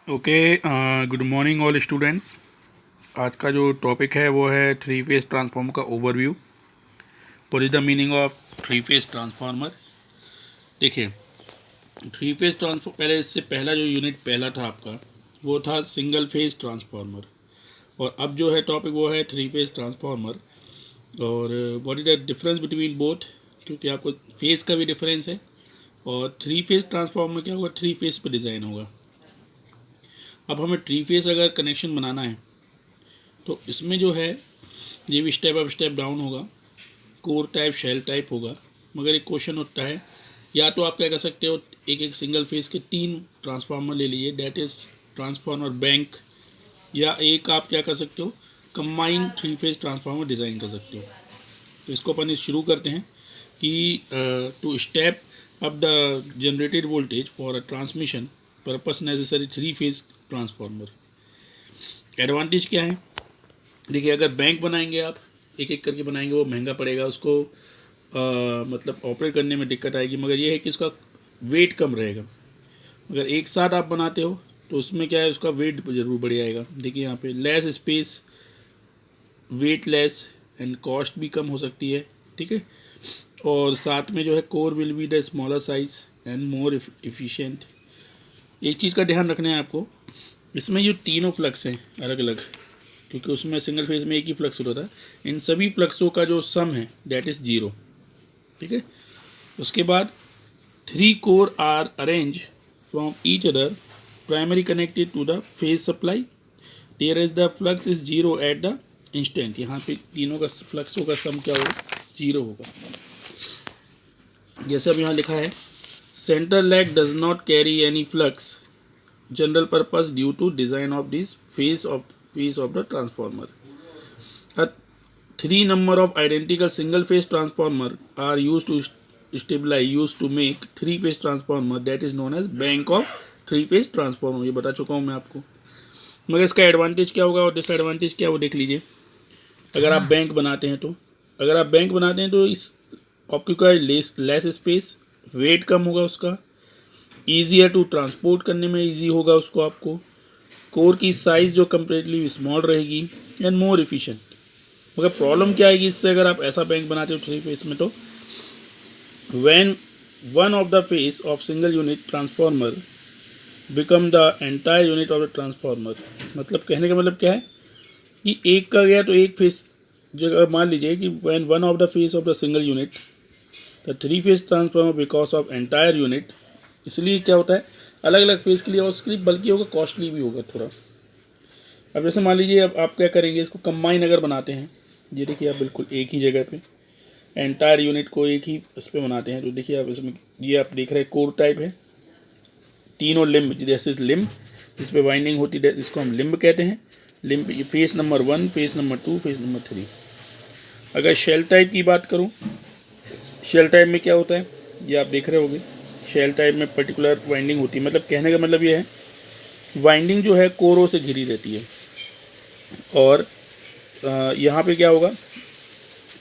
Okay. Good morning all students. आज का जो टॉपिक है वो है थ्री फेज ट्रांसफार्मर का overview. What is the meaning of three phase transformer. देखिए, थ्री फेज ट्रांसफॉर पहले इससे पहला जो यूनिट पहला था आपका वो था सिंगल फेज ट्रांसफार्मर, और अब जो है टॉपिक वो है थ्री फेज ट्रांसफार्मर। और what is the difference between both, क्योंकि आपको फेज का भी डिफरेंस है। और थ्री फेज ट्रांसफार्मर क्या होगा, थ्री फेज पे डिज़ाइन होगा। अब हमें थ्री फेज अगर कनेक्शन बनाना है तो इसमें जो है ये भी स्टेप अप स्टेप डाउन होगा, कोर टाइप शेल टाइप होगा। मगर एक क्वेश्चन उठता है, या तो आप क्या कर सकते हो, एक एक सिंगल फेज के 3 ट्रांसफार्मर ले लीजिए, डेट इज़ ट्रांसफार्मर बैंक। या एक आप क्या कर सकते हो, combine three phase transformer design कर सकते हो। तो इसको अपन शुरू करते हैं कि to step up the generated voltage for a transmission purpose necessary three phase transformer. Advantage क्या है, देखिए, अगर बैंक बनाएंगे आप एक एक करके बनाएंगे वो महंगा पड़ेगा, उसको मतलब ऑपरेट करने में दिक्कत आएगी। मगर ये है कि इसका वेट कम रहेगा। अगर एक साथ आप बनाते हो तो उसमें क्या है, उसका वेट ज़रूर बढ़ जाएगा। देखिए यहाँ पे less space, weight less and cost भी कम हो सकती है, ठीक है। और साथ में जो है core will be the smaller size and more efficient. एक चीज़ का ध्यान रखना है आपको, इसमें जो तीनों फ्लक्स हैं अलग अलग, क्योंकि उसमें सिंगल फेज में एक ही फ्लक्स होता है, इन सभी फ्लक्सों का जो सम है डेट इज़ 0, ठीक है। उसके बाद 3 core are arrange from each other, primary connected to the phase supply, there is the flux is 0 at the instant. यहाँ पे तीनों का फ्लक्सों का सम क्या होगा, 0 होगा। जैसे अब यहाँ लिखा है, centre leg does not carry any flux general purpose due to design of this phase of the transformer. A 3 number of identical single phase transformer are used to make three phase transformer, that is known as bank of three phase transformer। ये बता चुका हूँ मैं आपको। मगर इसका advantage क्या होगा और डिसएडवांटेज क्या है वो देख लीजिए। अगर आप बैंक बनाते हैं तो इस ऑक्यूपाई लेस स्पेस, वेट कम होगा उसका, ईजियर टू ट्रांसपोर्ट करने में ईजी होगा उसको आपको, कोर की साइज़ जो कम्परेटिवली स्मॉल रहेगी एंड मोर इफिशिएंट। मगर प्रॉब्लम क्या आएगी इससे, अगर आप ऐसा बैंक बनाते हो थ्री फेस में, तो when one of the face of single unit transformer become the entire unit of the transformer. मतलब कहने का मतलब क्या है कि एक का गया तो एक फेस, जो मान लीजिए कि when one of the face of the single unit the three phase transformer because of entire unit. इसलिए क्या होता है, अलग अलग फेज़ के लिए, और उसके लिए बल्कि होगा, कॉस्टली भी होगा थोड़ा। अब जैसे मान लीजिए, अब आप क्या करेंगे, इसको कंबाइन अगर बनाते हैं, ये देखिए आप बिल्कुल एक ही जगह पे एंटायर यूनिट को एक ही इस पर बनाते हैं, तो देखिए आप इसमें ये आप देख रहे हैं कोर टाइप है, तीनों लिम्ब, जैसे लिम्ब जिस पे वाइंडिंग होती है इसको हम लिम्ब कहते हैं। Limb face number 1, face number 2, face number 3। अगर शेल टाइप की बात करूँ, शेल टाइप में क्या होता है ये आप देख रहे होंगे। शेल टाइप में पर्टिकुलर वाइंडिंग होती है, मतलब कहने का मतलब ये है, वाइंडिंग जो है कोरों से घिरी रहती है। और यहाँ पे क्या होगा,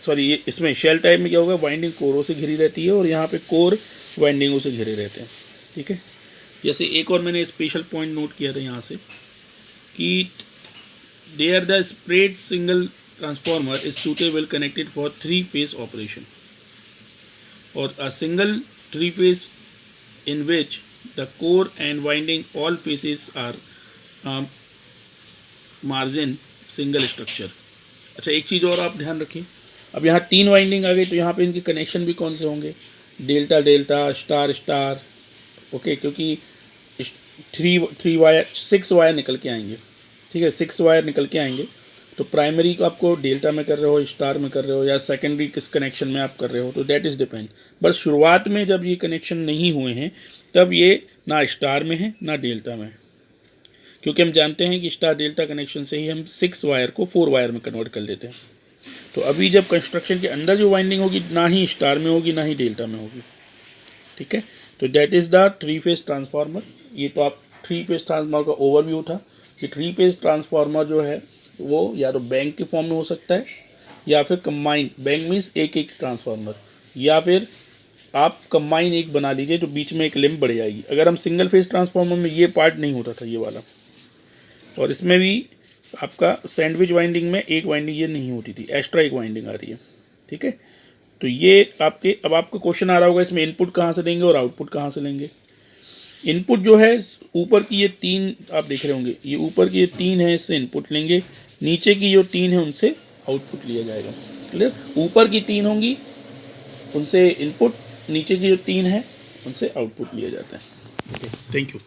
सॉरी, ये इसमें शेल टाइप में क्या होगा, वाइंडिंग कोरों से घिरी रहती है और यहाँ पे कोर वाइंडिंगों से घिरे रहते हैं, ठीक है। जैसे एक और मैंने स्पेशल पॉइंट नोट किया था यहाँ से कि there the spread single transformer is suitable connected for three phase operation, और a single three phase in which the core and winding all faces are margin single structure। अच्छा, एक चीज़ और आप ध्यान रखिए, अब यहाँ 3 वाइंडिंग आ गई तो यहाँ पे इनके कनेक्शन भी कौन से होंगे, delta delta, star star, okay. क्योंकि 6 वायर निकल के आएंगे, ठीक है, 6 वायर निकल के आएंगे। तो प्राइमरी को आपको डेल्टा में कर रहे हो, स्टार में कर रहे हो, या सेकेंडरी किस कनेक्शन में आप कर रहे हो, तो दैट इज़ डिपेंड। बट शुरुआत में जब ये कनेक्शन नहीं हुए हैं तब ये ना स्टार में है ना डेल्टा में है, क्योंकि हम जानते हैं कि स्टार डेल्टा कनेक्शन से ही हम 6 वायर को 4 वायर में कन्वर्ट कर लेते हैं। तो अभी जब कंस्ट्रक्शन के अंदर जो वाइंडिंग होगी ना ही स्टार में होगी ना ही डेल्टा में होगी, ठीक है। तो that is the three phase transformer. ये तो आप थ्री फेज ट्रांसफार्मर का ओवरव्यू था कि थ्री फेज ट्रांसफार्मर जो है वो या तो बैंक के फॉर्म में हो सकता है, या फिर कंबाइंड, बैंक मीन्स एक एक ट्रांसफार्मर, या फिर आप कंबाइन एक बना लीजिए तो बीच में एक लिंब बढ़ जाएगी। अगर हम सिंगल फेज ट्रांसफार्मर में ये पार्ट नहीं होता था, ये वाला, और इसमें भी आपका सैंडविच वाइंडिंग में एक वाइंडिंग ये नहीं होती थी, एक्स्ट्रा एक वाइंडिंग आ रही है, ठीक है। तो ये आपके, अब आपको क्वेश्चन आ रहा होगा इसमें इनपुट कहाँ से लेंगे और आउटपुट कहाँ से लेंगे। इनपुट जो है ऊपर की ये 3 आप देख रहे होंगे, ये ऊपर की ये 3 है, इससे इनपुट लेंगे, नीचे की जो 3 है उनसे आउटपुट लिया जाएगा। क्लियर, ऊपर की 3 होंगी उनसे इनपुट, नीचे की जो 3 है उनसे आउटपुट लिया जाता है। Okay, thank you.